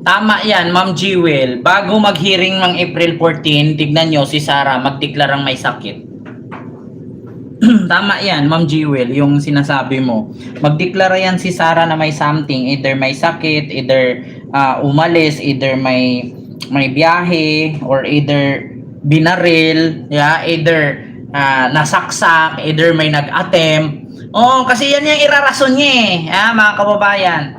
Tama yan, Ma'am Jewel. Bago mag-hearing ng April 14, tignan nyo si Sara magdeklarang may sakit. Tama yan, Ma'am Jewel, yung sinasabi mo. Magdeklara yan si Sara na may something. Either may sakit, either umalis, either may biyahe, or either binaril, either nasaksak, either may nag-attempt. Oo, kasi yan yung irarason niya mga kababayan.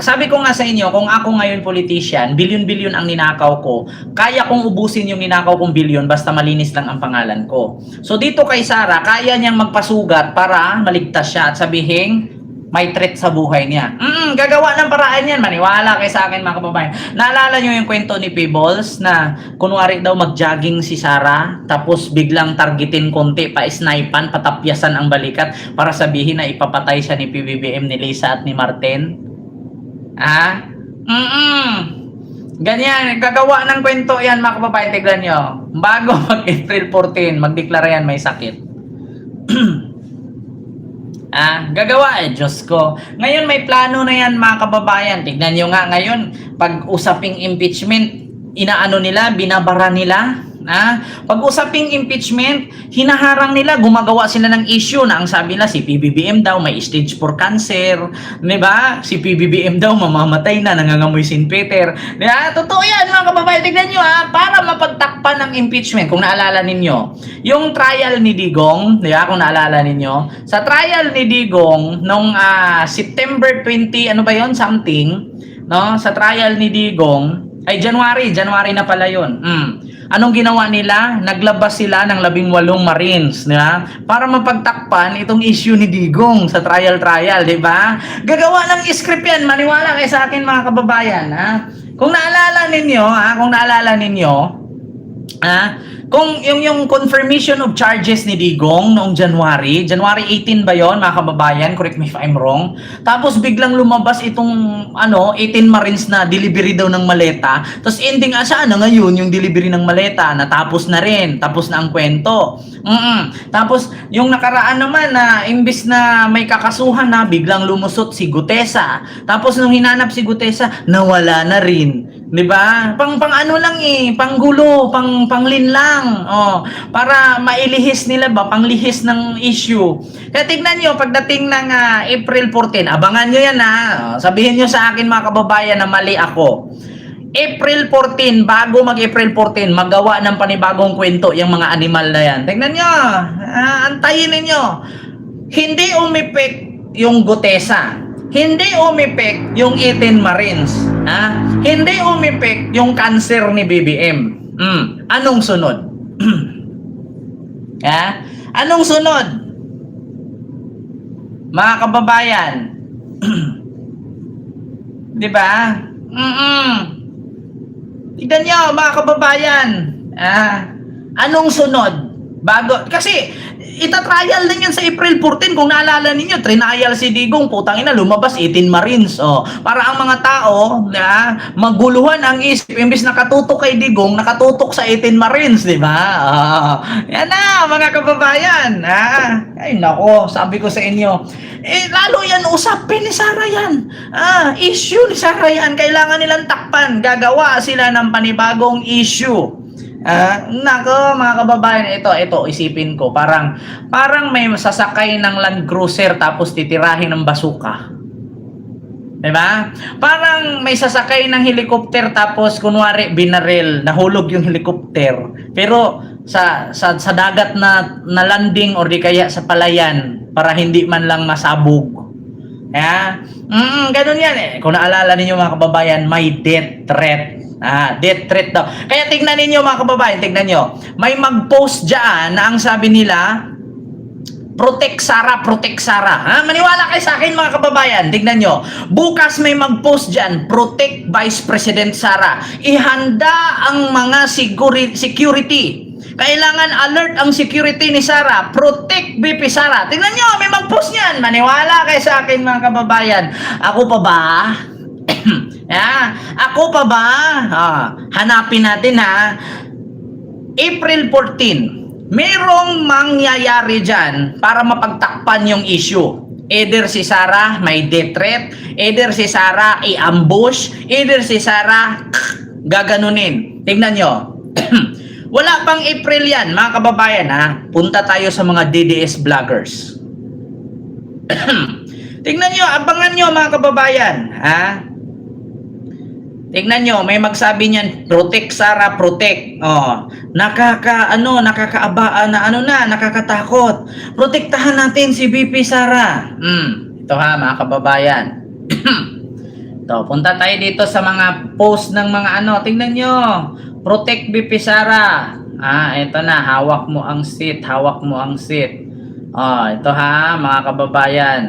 Sabi ko nga sa inyo, kung ako ngayon politician, bilyon-bilyon ang ninakaw ko, kaya kong ubusin yung ninakaw kong bilyon basta malinis lang ang pangalan ko. So dito kay Sara, kaya niyang magpasugat para maligtas siya at sabihin, may threat sa buhay niya. Gagawa ng paraan yan. Maniwala kay sa akin mga kababayan. Naalala niyo yung kwento ni Peebles na kunwari daw mag-jogging si Sara tapos biglang targetin konti, pa-snipan, patapyasan ang balikat para sabihin na ipapatay siya ni PBBM, ni Lisa at ni Martin. Ganyan, gagawa ng kwento yan mga kababayan. Tignan nyo. Bago mag-April 14, magdeklara yan may sakit. Gagawa Diyos ko. Ngayon may plano na yan mga kababayan. Tignan nyo nga ngayon, pag usaping impeachment, inaano nila, binabara nila. Pag usaping impeachment, hinaharang nila, gumagawa sila ng issue na ang sabi nila, si PBBM daw may stage 4 cancer, di ba? Si PBBM daw mamamatay na, nangangamoy St. Peter. Totoo yan mga kababayan. Tignan nyo para mapagtakpan ng impeachment. Kung naalala ninyo, yung trial ni Digong, di ba? Kung naalala ninyo, sa trial ni Digong, nung September 20, ano ba yon something, no? Sa trial ni Digong, ay January na pala yun. Anong ginawa nila? Naglabas sila ng 18 Marines, para mapagtakpan itong issue ni Digong sa trial, di ba? Gagawa ng script yan, maniwala kayo sa akin mga kababayan, Kung naalala ninyo, kung yung confirmation of charges ni Digong noong January 18 ba yon mga kababayan, correct me if I'm wrong, tapos biglang lumabas itong 18 Marines na delivery daw ng maleta, tapos ending sana ngayon yung delivery ng maleta natapos na rin, tapos na ang kwento. Tapos yung nakaraan naman na imbis na may kakasuhan na biglang lumusot si Gutesa, tapos nung hinanap si Gutesa nawala na rin. 'Di ba? Pang ano lang panggulo, panglin lang. Para mailihis nila panglihis ng issue. Kaya tignan niyo pagdating ng April 14, abangan niyo 'yan sabihin niyo sa akin mga kababayan na mali ako. April 14, bago mag-April 14, magawa ng panibagong kwento yung mga animal na yan. Tignan niyo, antayin niyo. Hindi umipik yung Gutesa. Hindi umipik yung 18 Marines. Hindi umipik yung cancer ni BBM. Anong sunod? Anong sunod? Mga kababayan. 'Di ba? Tignan nyo mga kababayan. Anong sunod? Kasi itatrial din yan sa April 14. Kung naalala ninyo, trinial si Digong, putang ina, lumabas 18 Marines. Para ang mga tao, maguluhan ang isip, imbis nakatutok kay Digong, nakatutok sa 18 Marines, di ba? Yan na, mga kababayan. Ay nako, sabi ko sa inyo, lalo yan usapin ni Sara yan. Issue ni Sara yan, kailangan nilang takpan. Gagawa sila ng panibagong issue. Nako mga kababayan, ito isipin ko, parang may sasakay ng Land Cruiser tapos titirahin ng basuka. Diba? Parang may sasakay ng helicopter tapos kunwari binaril, nahulog yung helicopter. Pero sa dagat na landing or di kaya sa palayan para hindi man lang masabog. Ganun yan Kung naalala ninyo mga kababayan, may death threat. Death threat daw. Kaya tignan ninyo mga kababayan, tignan nyo. May mag-post dyan na ang sabi nila, protect Sara, protect Sara. Maniwala kayo sa akin mga kababayan, tignan nyo. Bukas may mag-post dyan, protect Vice President Sara. Ihanda ang mga security. Kailangan alert ang security ni Sara. Protect VP Sara. Tignan nyo, may mag-post yan. Maniwala kayo sa akin mga kababayan. Ako pa ba? Ako pa ba? Hanapin natin April 14. Merong mangyayari dyan para mapagtakpan yung issue. Either si Sara may death threat, either si Sara i-ambush, either si Sara gaganunin. Tingnan nyo. Wala pang April yan, mga kababayan ha. Punta tayo sa mga DDS vloggers. Tingnan nyo, abangan nyo mga kababayan ha. Tingnan nyo, may magsabi niyan, protect Sara, protect. Oh, nakakaabaan na nakakatakot. Protektahan natin si BP Sara. Ito ha, mga kababayan. Ito, punta tayo dito sa mga post ng mga tingnan nyo. Protect BP Sara. Ito na, hawak mo ang seat, hawak mo ang seat. Oh, ito ha, mga kababayan.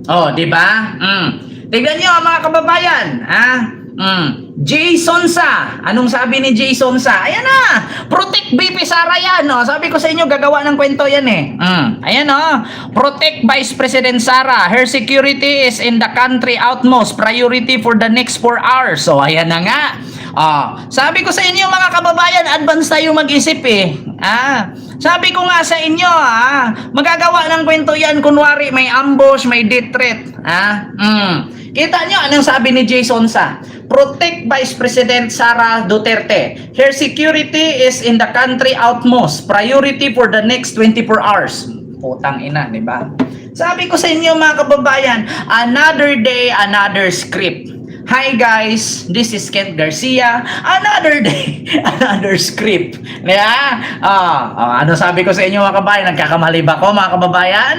Oh, di ba? Tingnan nyo, mga kababayan, ha? Jason Sa. Anong sabi ni Jason Sa? Ayan na. Protect BP Sara yan. No? Sabi ko sa inyo, gagawa ng kwento yan eh. Ayan o. Protect Vice President Sara. Her security is in the country utmost priority for the next 4 hours. So, ayan na nga. Sabi ko sa inyo mga kababayan, advance tayo mag-isip eh. Sabi ko nga sa inyo, magagawa ng kwento yan. Kunwari may ambush, may death threat. Kita nyo, anong sabi ni Jason Sa? Protect Vice President Sara Duterte. Her security is in the country utmost. Priority for the next 24 hours. Putang ina, di ba? Sabi ko sa inyo mga kababayan, another day, another script. Hi guys, this is Kent Garcia. Another day, another script. Ano sabi ko sa inyo mga kababayan? Nagkakamali ba ko mga kababayan?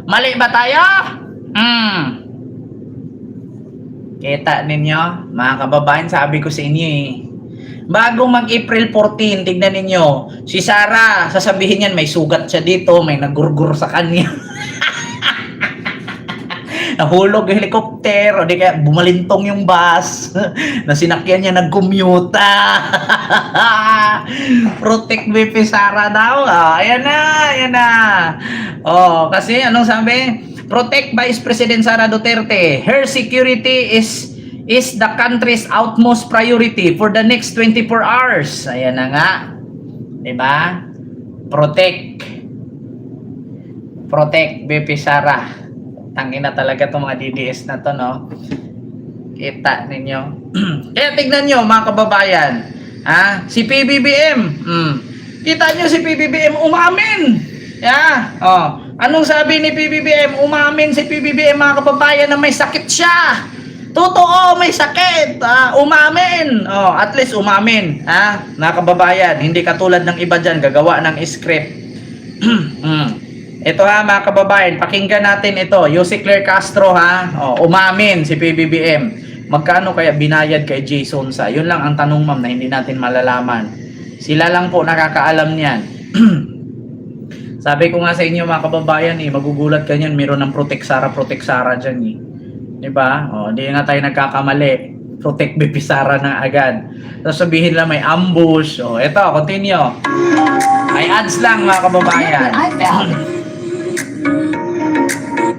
Mali ba tayo? Kita ninyo, mga kababayan, sabi ko sa inyo eh. Bago mag-April 14, tignan ninyo, si Sara, sasabihin niyan may sugat siya dito, may nagurgur sa kanya. Nahulog yung helicopter, o di kaya bumalintong yung bus, na sinakyan niya nag-commute. Protect BP Sara daw. Ayan na, ayan na. Kasi anong sabi? Protect Vice President Sara Duterte. Her security is the country's utmost priority for the next 24 hours. Ayan na nga. Diba? Protect BP Sara. Tangina talaga itong mga DDS na to, no? Kita ninyo. Kaya tignan nyo, mga kababayan. Si PBBM. Kita nyo si PBBM umamin. Anong sabi ni PBBM? Umamin si PBBM mga kababayan na may sakit siya. Totoo, may sakit. Umamin. At least umamin. Mga kababayan, hindi katulad ng iba dyan, gagawa ng script. Ito mga kababayan, pakinggan natin ito. Yossi Claire Castro umamin si PBBM. Magkano kaya binayad kay Jason Sa? Yun lang ang tanong ma'am na hindi natin malalaman. Sila lang po nakakaalam niyan. Sabi ko nga sa inyo mga kababayan magugulat ka niyan, meron ng protect Sara dyan eh. Diba? Di nga tayo nagkakamali. Protect BP Sara na agad. Tapos sabihin lang may ambush. Eto, continue. May ads lang mga kababayan.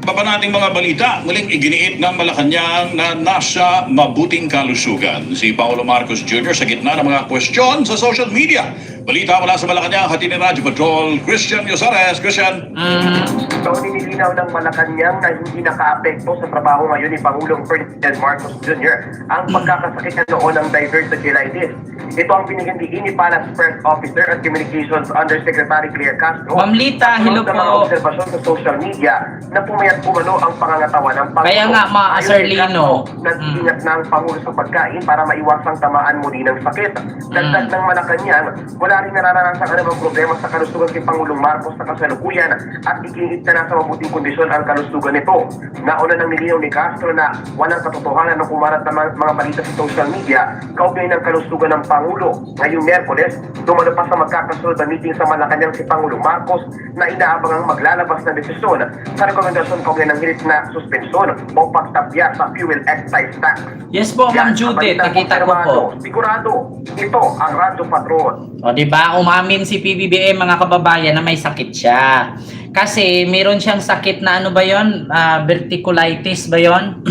Baba nating mga balita, muling iginiit ng Malacanang na nasa mabuting kalusugan si Pangulo Marcos Jr. sa gitna ng mga kwestiyon sa social media. Balita mula sa Malacanang, hatid ni Radyo Patrol, Christian Yosares. Christian. Ito nililinaw ng Malacanang na hindi naka-apekto sa trabaho ngayon ni Pangulong Ferdinand Marcos Jr. ang pagkakasakit na noon ng diverticulitis. Ito ang binigyan diin ni Palace Press Officer at Communications Undersecretary Claire Castro. Ma'am Lita, hello po. Sa mga obserbasyon sa social media na pumayat umano ang pangangatawan ng Pangulo. Kaya nga mga Sirlino. Nag-ingat na ang Pangulo sa pagkain para maiwasang tamaan muli ng sakit. Dagdag ng Malacanang, wala rin nararanasan anumang problema sa kalusugan si Pangulong Marcos sa kasalukuyan at ikinit na nasa mabuting kondisyon ang kalusugan nito. Nauna ng nilinaw ni Castro na walang katotohanan ng kumarat na mga balita sa social media kaugnay ng kalusugan ng Pangulo. Ngayong Miyerkules, dumalo pa sa magkakasunod na meeting sa Malacanang si Pangulong Marcos na inaabangang maglalabas ng desisyon sa rekomendasyon kaugnay ng hirit na suspensyon o pagtapya sa fuel excise tax. Yes po, Ma'am Judith, nakita ko po. Sigurado, ito ang Radyo Patrol. Diba, umamin si PBBM mga kababayan na may sakit siya. Kasi meron siyang sakit na ano ba yon? Verticulitis ba yon?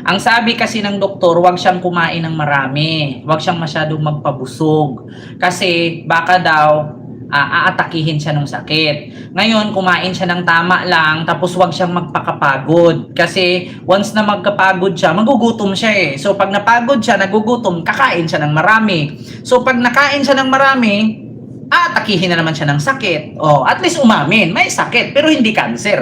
Ang sabi kasi ng doktor, wag siyang kumain ng marami. Wag siyang masyadong magpabusog. Kasi baka daw aatakihin siya ng sakit. Ngayon, kumain siya ng tama lang, tapos wag siyang magpakapagod. Kasi once na magkapagod siya, magugutom siya eh. So pag napagod siya, nagugutom, kakain siya ng marami. So pag nakain siya ng marami, atakihin na naman siya ng sakit. Oh, at least umamin, may sakit, pero hindi cancer,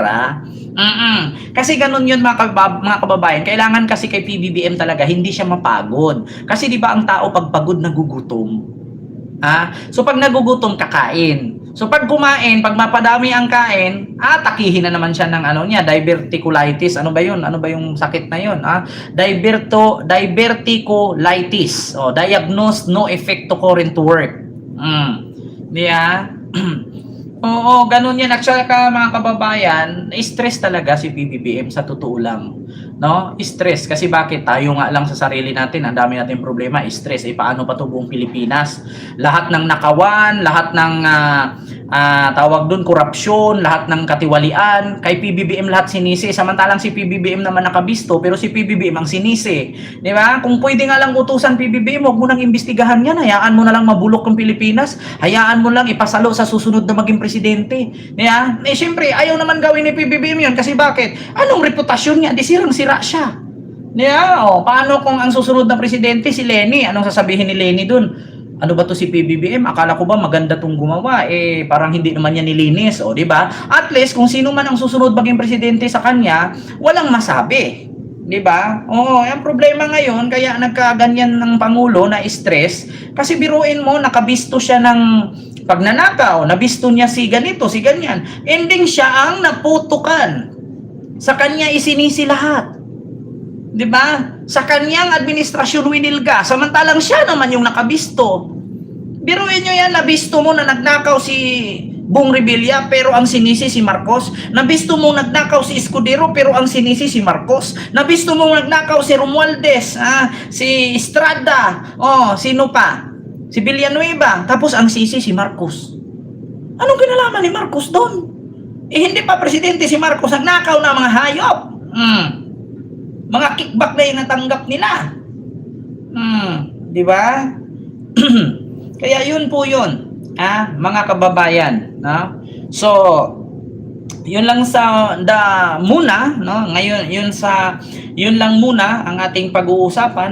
Kasi ganun yun mga kababayan. Kailangan kasi kay PBBM talaga, hindi siya mapagod. Kasi di ba ang tao pag pagod nagugutom? So pag nagugutom, kakain. So pag kumain, pag mapadami ang kain, atakihin na naman siya ng diverticulitis. Ano ba yun? Ano ba yung sakit na yun? Diverticulitis. Diagnosed, no effect to current work. Oo, ganun yan. At saka mga kababayan, stress talaga si PBBM sa totoo lang. No? Stress. Kasi bakit? Tayo nga lang sa sarili natin, ang dami natin problema, stress. Paano pa to buong Pilipinas? Lahat ng nakawan, lahat ng tawag doon, korupsyon, lahat ng katiwalian, kay PBBM lahat sinisi. Samantalang si PBBM naman nakabisto, pero si PBBM ang sinisi. Di ba? Kung pwede nga lang utusan PBBM, huwag mo nang imbestigahan yan. Hayaan mo na lang mabulok ng Pilipinas. Hayaan mo lang ipasalo sa susunod na maging presidente. Diba? Siyempre, ayaw naman gawin ni PBBM yun. Kasi bakit? Anong reputasyon niya? Di sirang-sira siya. Diba? Paano kung ang susunod na presidente si Lenny? Anong sasabihin ni Lenny dun? Ano ba to si PBBM? Akala ko ba maganda tong gumawa? Parang hindi naman niya nilinis. Di ba? At least, kung sino man ang susunod maging presidente sa kanya, walang masabi. Di ba? Ang problema ngayon, kaya nagkaganyan ng Pangulo na stress, kasi biruin mo, nakabisto siya ng pagnanakaw, nabisto niya si ganito, si ganyan. Ending siya ang naputukan. Sa kanya isinisi lahat. 'Di ba? Sa kanyang administrasyon winilga, samantalang siya naman yung nakabisto. Biruin nyo yan, nabisto mo na nagnakaw si Bong Revilla pero ang sinisi si Marcos. Nabisto mo nagnakaw si Escudero pero ang sinisi si Marcos. Nabisto mo nagnakaw si Romualdez, si Estrada, sino pa? Si Villanueva, tapos ang sisi si Marcos. Anong kinalaman ni Marcos doon? Hindi pa presidente si Marcos, nagnakaw na mga hayop. Mga kickback na yung natanggap nila. Di ba? Kaya yun po yun, mga kababayan. So, yun lang muna, no? Ngayon, yun lang muna ang ating pag-uusapan.